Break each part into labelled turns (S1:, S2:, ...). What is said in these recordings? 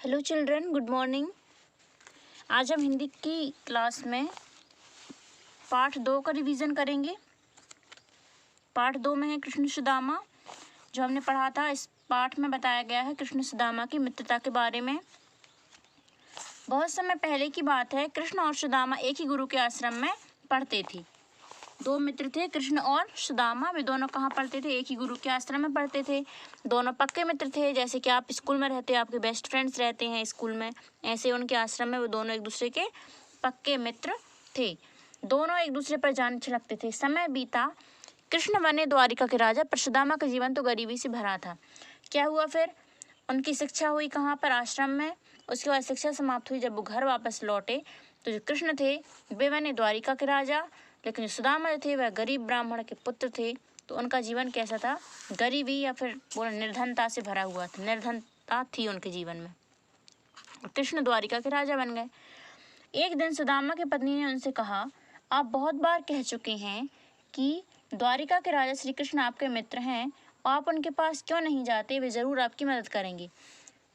S1: Hello children, good morning. आज हम हिंदी की क्लास में पाठ 2 का रिवीजन करेंगे। पाठ 2 में है कृष्ण सुदामा। जो हमने पढ़ा था, इस पाठ में बताया गया है कृष्ण सुदामा की मित्रता के बारे में। बहुत समय पहले की बात है, कृष्ण और सुदामा एक ही गुरु के आश्रम में पढ़ते थे। 2 मित्र थे, कृष्ण और सुदामा। वे दोनों कहाँ पढ़ते थे? एक ही गुरु के आश्रम में पढ़ते थे। दोनों पक्के मित्र थे। जैसे कि आप स्कूल में रहते हैं, आपके बेस्ट फ्रेंड्स रहते हैं स्कूल में, ऐसे उनके आश्रम में वो दोनों एक दूसरे के पक्के मित्र थे। दोनों एक दूसरे पर जान छिड़कते थे। समय बीता, कृष्ण बने द्वारिका के राजा, पर सुदामा का जीवन तो गरीबी से भरा था। क्या हुआ फिर? उनकी शिक्षा हुई कहाँ पर? आश्रम में। उसके बाद शिक्षा समाप्त हुई। जब वो घर वापस लौटे तो जो कृष्ण थे वे बने द्वारिका के राजा, लेकिन जो सुदामा थे वह गरीब ब्राह्मण के पुत्र थे। तो उनका जीवन कैसा था? गरीबी या फिर बोला निर्धनता से भरा हुआ था। निर्धनता थी उनके जीवन में। कृष्ण द्वारिका के राजा बन गए। एक दिन सुदामा की पत्नी ने उनसे कहा, आप बहुत बार कह चुके हैं कि द्वारिका के राजा श्री कृष्ण आपके मित्र हैं, आप उनके पास क्यों नहीं जाते? वे ज़रूर आपकी मदद करेंगे।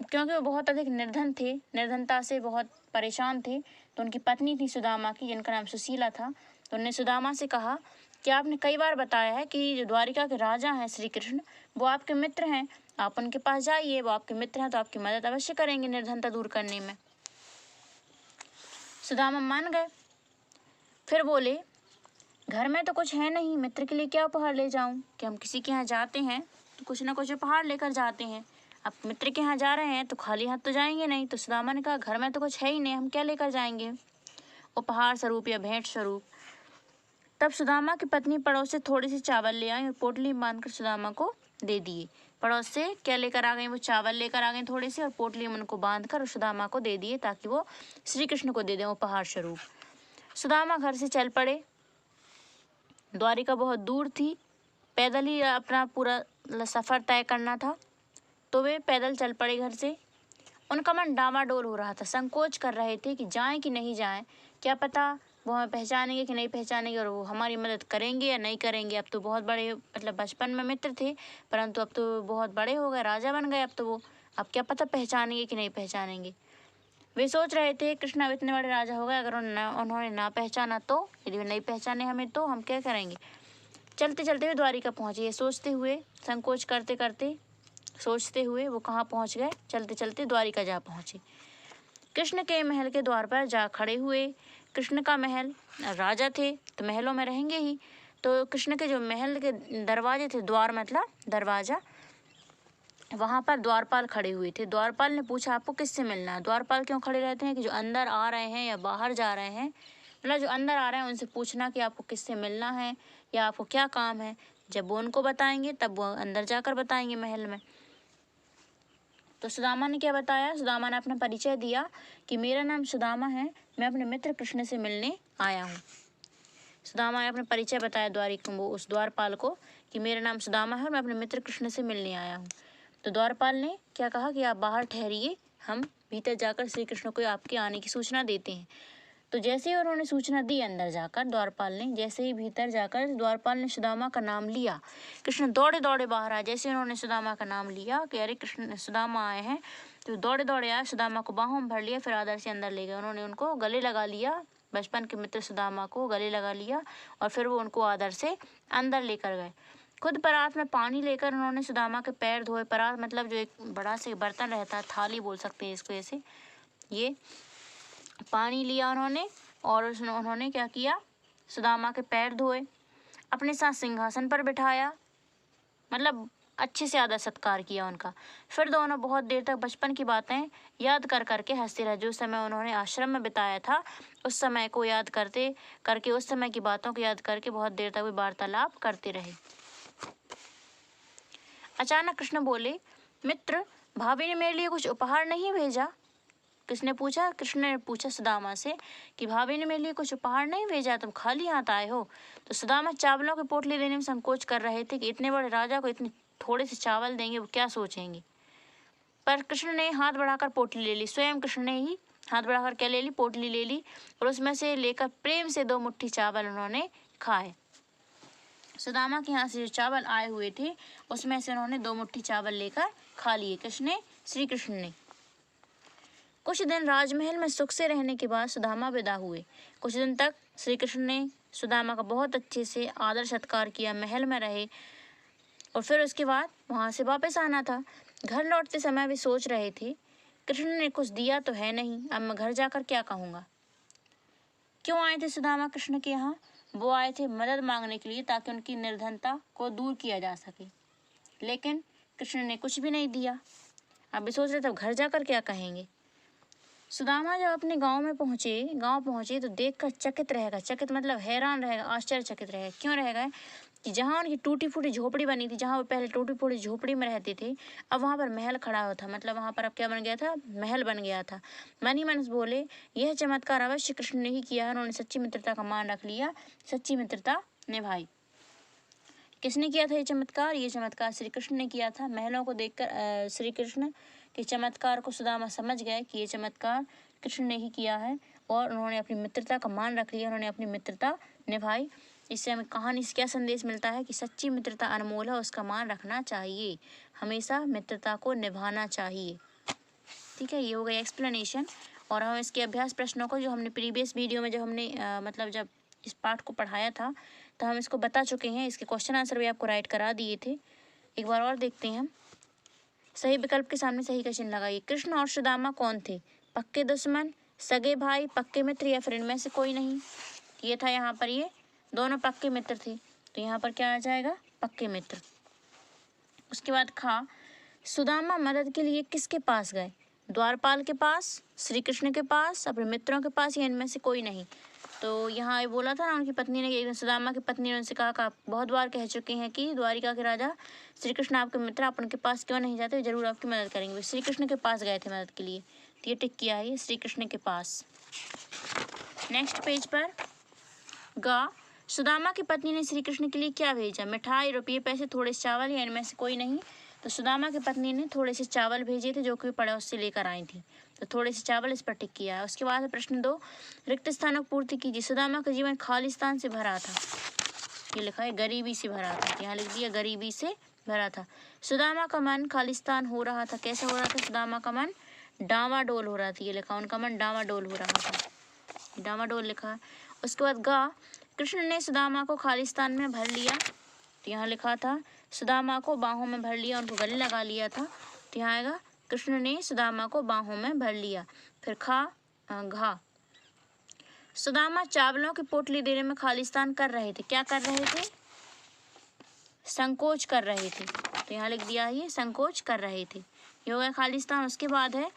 S1: क्योंकि वो बहुत अधिक निर्धन थे, निर्धनता से बहुत परेशान थे। तो उनकी पत्नी थी सुदामा की, जिनका नाम सुशीला था। तो उन्होंने सुदामा से कहा कि आपने कई बार बताया है कि जो द्वारिका के राजा हैं श्री कृष्ण, वो आपके मित्र हैं, आप उनके पास जाइए, वो आपके मित्र हैं तो आपकी मदद अवश्य करेंगे निर्धनता दूर करने में। सुदामा मान गए। फिर बोले, घर में तो कुछ है नहीं, मित्र के लिए क्या उपहार ले जाऊं? कि हम किसी के यहाँ जाते हैं तो कुछ ना कुछ उपहार लेकर जाते हैं। अब मित्र के यहाँ जा रहे हैं तो खाली हाथ तो जाएंगे नहीं। तो सुदामा ने कहा, घर में तो कुछ है ही नहीं, हम क्या लेकर जाएंगे उपहार स्वरूप या भेंट स्वरूप? तब सुदामा की पत्नी पड़ोस से थोड़ी सी चावल ले आई और पोटली में बांधकर सुदामा को दे दिए। पड़ोस से क्या लेकर आ गई? वो चावल लेकर आ गई थोड़े से, और पोटली में उनको बांधकर और सुदामा को दे दिए ताकि वो श्री कृष्ण को दे दें उपहार स्वरूप। सुदामा घर से चल पड़े। द्वारिका बहुत दूर थी, पैदल ही अपना पूरा सफ़र तय करना था। तो वे पैदल चल पड़े घर से। उनका मन डामाडोल हो रहा था, संकोच कर रहे थे कि जाएं कि नहीं जाएं। क्या पता वो हमें पहचानेंगे कि नहीं पहचानेंगे, और वो हमारी मदद करेंगे या नहीं करेंगे। अब तो बहुत बड़े, मतलब बचपन में मित्र थे, परंतु अब तो बहुत बड़े हो गए, राजा बन गए। अब तो वो, अब क्या पता पहचानेंगे कि नहीं पहचानेंगे। वे सोच रहे थे, कृष्ण अब इतने बड़े राजा हो गए, अगर उन्होंने ना पहचाना तो, यदि वे नहीं पहचाने हमें तो हम क्या करेंगे। चलते चलते हुए द्वारिका पहुँचे। ये सोचते हुए, संकोच करते करते, सोचते हुए वो कहाँ पहुँच गए? चलते चलते द्वारिका जा पहुँचे। कृष्ण के महल के द्वार पर जा खड़े हुए। कृष्ण का महल, राजा थे तो महलों में रहेंगे ही। तो कृष्ण के जो महल के दरवाजे थे, द्वार मतलब दरवाज़ा, वहाँ पर द्वारपाल खड़े हुए थे। द्वारपाल ने पूछा, आपको किससे मिलना है? द्वारपाल क्यों खड़े रहते हैं? कि जो अंदर आ रहे हैं या बाहर जा रहे हैं, मतलब जो अंदर आ रहे हैं उनसे पूछना कि आपको किससे मिलना है या आपको क्या काम है। जब वो उनको बताएंगे तब वो अंदर जाकर बताएंगे महल में। तो सुदामा ने क्या बताया? सुदामा ने अपना परिचय दिया कि मेरा नाम सुदामा है, मैं अपने मित्र कृष्ण से मिलने आया हूँ। सुदामा ने अपना परिचय बताया वो उस द्वारपाल को कि मेरा नाम सुदामा है और मैं अपने मित्र कृष्ण से मिलने आया हूँ। तो द्वारपाल ने क्या कहा कि आप बाहर ठहरिए, हम भीतर जाकर श्री कृष्ण को आपके आने की सूचना देते हैं। तो जैसे ही उन्होंने सूचना दी अंदर जाकर, द्वारपाल ने जैसे ही भीतर जाकर द्वारपाल ने सुदामा का नाम लिया, कृष्ण दौड़े दौड़े बाहर आए। जैसे उन्होंने सुदामा का नाम लिया कि अरे कृष्ण सुदामा आए हैं, तो दौड़े दौड़े आए, सुदामा को बाहों में भर लिया, फिर आदर से अंदर ले गए। उन्होंने उनको गले लगा लिया, बचपन के मित्र सुदामा को गले लगा लिया, और फिर वो उनको आदर से अंदर लेकर गए। खुद परात में पानी लेकर उन्होंने सुदामा के पैर धोए। परात मतलब जो एक बड़ा से बर्तन रहता है, थाली बोल सकते हैं इसको, ऐसे ये पानी लिया उन्होंने, और उन्होंने क्या किया? सुदामा के पैर धोए, अपने साथ सिंहासन पर बिठाया, मतलब अच्छे से आदर सत्कार किया उनका। फिर दोनों बहुत देर तक बचपन की बातें याद कर करके हंसते रहे। जो समय उन्होंने आश्रम में बिताया था, उस समय को याद करते करके, उस समय की बातों को याद करके बहुत देर तक वे वार्तालाप करते रहे। अचानक कृष्ण बोले, मित्र, भाभी ने मेरे लिए कुछ उपहार नहीं भेजा? किसने पूछा? कृष्ण ने पूछा सुदामा से कि भाभी ने मेरे लिए कुछ उपहार नहीं भेजा, तुम खाली हाथ आए हो। तो सुदामा चावलों की पोटली लेने में संकोच कर रहे थे कि इतने बड़े राजा को इतने थोड़े से चावल देंगे, वो क्या सोचेंगे। पर कृष्ण ने हाथ बढ़ाकर पोटली ले ली। स्वयं कृष्ण ने ही हाथ बढ़ाकर क्या ले ली? पोटली ले ली, और उसमें से लेकर प्रेम से 2 मुट्ठी चावल उन्होंने खाए। सुदामा के यहाँ से जो चावल आए हुए थे, उसमें से उन्होंने 2 मुट्ठी चावल लेकर खा लिए, किसने? श्री कृष्ण ने। कुछ दिन राजमहल में सुख से रहने के बाद सुदामा विदा हुए। कुछ दिन तक श्री कृष्ण ने सुदामा का बहुत अच्छे से आदर सत्कार किया, महल में रहे और फिर उसके बाद वहाँ से वापस आना था। घर लौटते समय वे सोच रहे थे, कृष्ण ने कुछ दिया तो है नहीं, अब मैं घर जाकर क्या कहूँगा। क्यों आए थे सुदामा कृष्ण के यहाँ? वो आए थे मदद मांगने के लिए ताकि उनकी निर्धनता को दूर किया जा सके, लेकिन कृष्ण ने कुछ भी नहीं दिया। अब वे सोच रहे थे अब घर जाकर क्या कहेंगे। सुदामा जब अपने गांव पहुंचे तो देखकर चकित रहेगा, चकित मतलब हैरान रहेगा, आश्चर्यचकित रहेगा। क्यों रहेगा कि जहाँ उनकी टूटी फूटी झोपड़ी बनी थी, जहाँ वो पहले टूटी फूटी झोपड़ी में रहते थे, अब वहाँ पर महल खड़ा हुआ था। मतलब वहाँ पर अब क्या बन गया था? महल बन गया था। मन ही मन बोले, यह चमत्कार अवश्य कृष्ण ने ही किया है। उन्होंने सच्ची मित्रता का मान रख लिया, सच्ची मित्रता निभाई। किसने किया था ये चमत्कार? ये चमत्कार श्री कृष्ण ने किया था। महलों को देखकर श्री कृष्ण के चमत्कार को सुदामा समझ गए कि ये चमत्कार कृष्ण ने ही किया है और उन्होंने अपनी मित्रता का मान रख लिया, उन्होंने अपनी मित्रता निभाई। इससे हमें कहानी से क्या संदेश मिलता है कि सच्ची मित्रता अनमोल है, उसका मान रखना चाहिए, हमेशा मित्रता को निभाना चाहिए। ठीक है, ये हो गया एक्सप्लेनेशन। और हम इसके अभ्यास प्रश्नों को जो हमने प्रीवियस वीडियो में जब हमने जब इस पाठ को पढ़ाया था तो हम इसको बता चुके हैं। इसके क्वेश्चन आंसर भी आपको राइट करा दिए थे। एक बार और देखते हैं हम। सही विकल्प के सामने सही का चिन्ह लगाइए। कृष्ण और सुदामा कौन थे? पक्के दुश्मन, सगे भाई, पक्के मित्र या फिर इनमें से कोई नहीं? ये था यहाँ पर, ये दोनों पक्के मित्र थे, तो यहाँ पर क्या आ जाएगा? पक्के मित्र। उसके बाद खा, सुदामा मदद के लिए किसके पास गए? द्वारपाल के पास, श्री कृष्ण के पास, अपने मित्रों के पास या इनमें से कोई नहीं? तो यहाँ ये बोला था ना, उनकी पत्नी ने, सुदामा की पत्नी ने उनसे कहा कि आप बहुत बार कह चुके हैं कि द्वारिका के राजा श्री कृष्ण आपके मित्र, आप उनके पास क्यों नहीं जाते? जरूर आपकी मदद करेंगे। श्री कृष्ण के पास गए थे मदद के लिए, तो ये टिक किया है, ये श्री कृष्ण के पास। नेक्स्ट पेज पर गा, सुदामा की पत्नी ने श्री कृष्ण के लिए क्या भेजा? मिठाई, रुपये, पैसे, थोड़े से चावल या इनमें से कोई नहीं? तो सुदामा की पत्नी ने थोड़े से चावल भेजे थे जो कि पड़ोस से लेकर आई थी, तो थोड़े से चावल इस पर टिक किया है। उसके बाद प्रश्न 2, रिक्त स्थानों की पूर्ति कीजिए। सुदामा का जीवन खालिस्तान से भरा था, ये लिखा है गरीबी से भरा था, यहाँ लिख दिया गरीबी से भरा था। सुदामा का मन खालिस्तान हो रहा था, कैसे हो रहा था? सुदामा का मन डावाडोल हो रहा था, ये लिखा, उनका मन डावाडोल हो रहा था, डावाडोल लिखा है। उसके बाद गा, कृष्ण ने सुदामा को खालिस्तान में भर लिया, तो यहाँ लिखा था सुदामा को बाहों में भर लिया, उनको गले लगा लिया था, तो यहाँ आएगा कृष्ण ने सुदामा को बाहों में भर लिया। फिर घा, सुदामा चावलों की पोटली देने में खालिस्तान कर रहे थे, क्या कर रहे थे? संकोच कर रहे थे, तो यहाँ लिख दिया ये संकोच कर रहे थे, ये हो गया खालिस्तान। उसके बाद है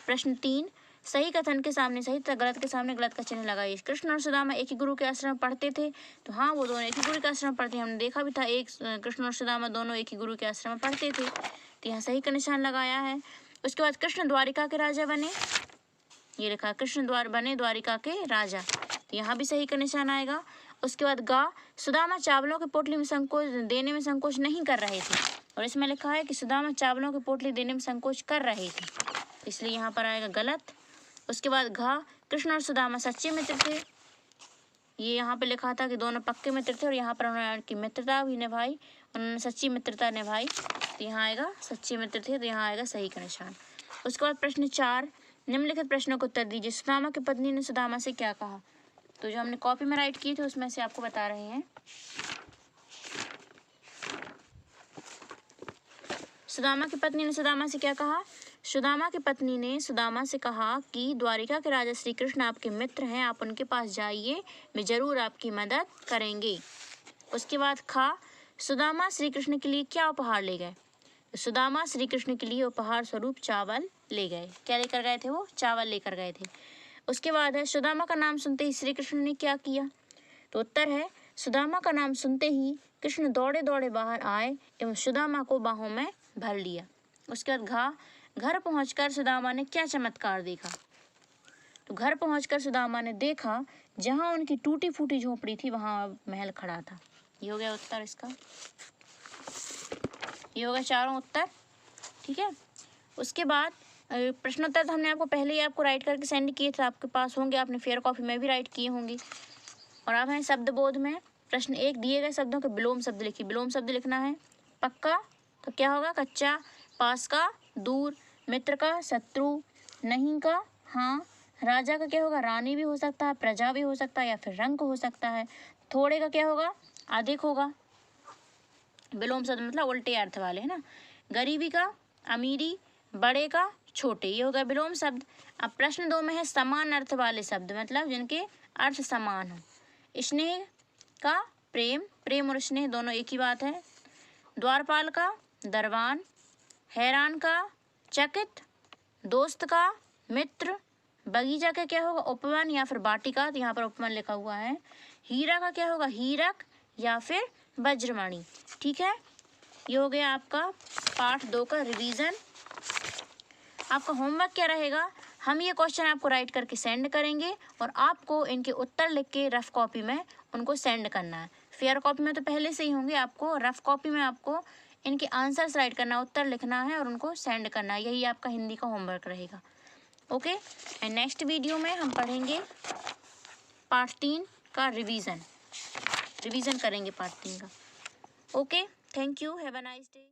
S1: प्रश्न 3, सही कथन के सामने सही तथा गलत के सामने गलत का चिन्ह लगाइए। कृष्ण और सुदामा एक ही गुरु के आश्रम में पढ़ते थे, तो हाँ वो दोनों एक ही गुरु के आश्रम में पढ़ते हैं, हमने देखा भी था, एक कृष्ण और सुदामा दोनों एक ही गुरु के आश्रम में पढ़ते थे, तो यहाँ सही का निशान लगाया है। उसके बाद कृष्ण द्वारिका के राजा बने, ये लिखा कृष्ण बने द्वारिका के राजा, तो यहाँ भी सही का निशान आएगा। उसके बाद गा, सुदामा चावलों की पोटली में देने में संकोच नहीं कर रहे थे, और इसमें लिखा है कि सुदामा चावलों की पोटली देने में संकोच कर रहे थे, इसलिए यहाँ पर आएगा गलत। उसके बाद घा, कृष्ण और सुदामा सच्चे मित्र थे, ये यहाँ पे लिखा था कि दोनों पक्के मित्र थे और यहाँ पर उन्होंने उनकी मित्रता भी निभाई, उन्होंने सच्ची मित्रता निभाई, तो यहाँ आएगा सच्चे मित्र थे, तो यहाँ आएगा सही का निशान। उसके बाद प्रश्न 4, निम्नलिखित प्रश्नों को उत्तर दीजिए। सुदामा की पत्नी ने सुदामा से क्या कहा? तो जो हमने कॉपी में राइट किए थे उसमें से आपको बता रहे हैं। सुदामा की पत्नी ने सुदामा से क्या कहा? सुदामा की पत्नी ने सुदामा से कहा कि द्वारिका के राजा श्री कृष्ण आपके मित्र हैं, आप उनके पास जाइए, वे जरूर आपकी मदद करेंगे। उसके बाद खा, सुदामा श्री कृष्ण के लिए क्या उपहार ले गए? सुदामा श्री कृष्ण के लिए उपहार स्वरूप चावल ले गए। क्या लेकर गए थे? वो चावल लेकर गए थे। उसके बाद है सुदामा का नाम सुनते ही श्री कृष्ण ने क्या किया? तो उत्तर है सुदामा का नाम सुनते ही कृष्ण दौड़े दौड़े बाहर आए एवं सुदामा को बाहों में भर लिया। उसके बाद घा, घर पहुंचकर सुदामा ने क्या चमत्कार देखा? तो घर पहुंचकर सुदामा ने देखा जहां उनकी टूटी फूटी झोपड़ी थी वहां महल खड़ा था। ये हो गया उत्तर इसका, ये हो गया चारों उत्तर। ठीक है, उसके बाद प्रश्नोत्तर तो हमने आपको पहले ही आपको राइट करके सेंड किए थे, आपके पास होंगे, आपने फेयर कॉपी में भी राइट किए होंगे। और अब है शब्द बोध में प्रश्न 1, दिए गए शब्दों के विलोम शब्द लिखिए। विलोम शब्द लिखना है पक्का, तो क्या होगा? कच्चा, पास का दूर, मित्र का शत्रु, नहीं का हाँ, राजा का क्या होगा, रानी भी हो सकता है, प्रजा भी हो सकता है, या फिर रंग हो सकता है। थोड़े का क्या होगा, अधिक होगा। विलोम शब्द मतलब उल्टे अर्थ वाले, है ना। गरीबी का अमीरी, बड़े का छोटे, ये हो गया विलोम शब्द। अब प्रश्न 2 में है समान अर्थ वाले शब्द, मतलब जिनके अर्थ समान हो। स्नेह का प्रेम, प्रेम और स्नेह दोनों एक ही बात है। द्वारपाल का दरबान, हैरान का चकित, दोस्त का मित्र, बगीचा का क्या होगा, उपवन या फिर वाटिका, तो यहाँ पर उपवन लिखा हुआ है। हीरा का क्या होगा, हीरक या फिर वज्रमणि। ठीक है, ये हो गया आपका पार्ट 2 का रिवीजन। आपका होमवर्क क्या रहेगा, हम ये क्वेश्चन आपको राइट करके सेंड करेंगे और आपको इनके उत्तर लिख के रफ कॉपी में उनको सेंड करना है। फेयर कॉपी में तो पहले से ही होंगे, आपको रफ कॉपी में आपको इनके आंसर्स राइट करना है, उत्तर लिखना है और उनको सेंड करना है। यही आपका हिंदी का होमवर्क रहेगा। ओके, एंड नेक्स्ट वीडियो में हम पढ़ेंगे पार्ट 3 का रिवीजन करेंगे पार्ट 3 का। Okay, thank you, have a nice day.